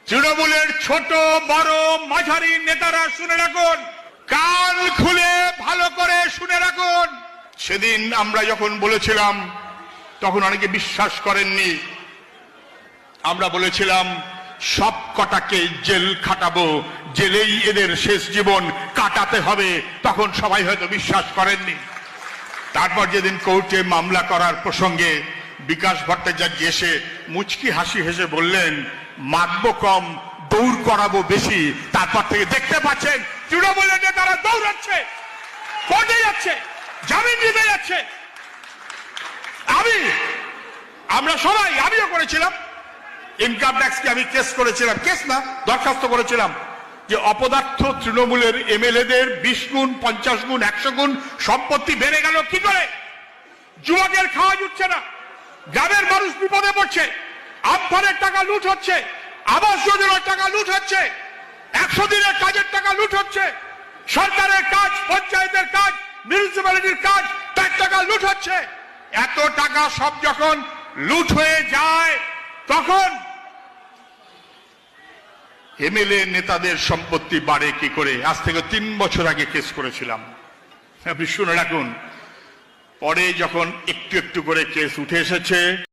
তৃণমূলের ছোট বড় মাঝারি নেতারা শুনে রাখুন, কান খুলে ভালো করে শুনে রাখুন। সেদিন আমরা যখন বলেছিলাম তখন অনেকে বিশ্বাস করেননি। আমরা বলেছিলাম সব কটাকে জেল খাটাবো, জেলেই এদের শেষ জীবন কাটাতে হবে। তখন সবাই হয়তো বিশ্বাস করেননি। তারপর যেদিন কোর্টে মামলা করার প্রসঙ্গে বিকাশ ভট্টাচার্য এসে মুচকি হাসি হেসে বললেন, মারবো কম দৌড় করাবো বেশি। তারপর থেকে দেখতে পাচ্ছেন তৃণমূলের নেতারা দৌড়াচ্ছে, কোর্টে যাচ্ছে, জামিন নিতে যাচ্ছে। আমরা সবাই, আমিও করেছিলাম, ইনকাম ট্যাক্সকে আমি কেস করেছিলাম, কেস না দরখাস্ত করেছিলাম যে অপদার্থ তৃণমূলের এমএলএদের 20 গুণ 50 গুণ 100 গুণ সম্পত্তি বেড়ে গেল কি করে? যুবকের খাওয়া জুটছে না, গ্রামের মানুষ বিপদে পড়ছে, আমফানের টাকা লুট হচ্ছে, আবাস যোজনার টাকা লুট হচ্ছে, 100 দিনের কাজের টাকা লুট হচ্ছে, সরকারের কাজ, পঞ্চায়েতের কাজ, মিউনিসিপ্যালিটির কাজ, তার টাকা লুট হচ্ছে। এত টাকা সব যখন লুট হয়ে যায় তখন এমএলএ নেতাদের সম্পত্তি বাড়ে কি করে? আজ থেকে 3 বছর আগে কেস করেছিলাম, আপনি শুনে রাখুন। পরে যখন একটু একটু করে কেস উঠে এসেছে,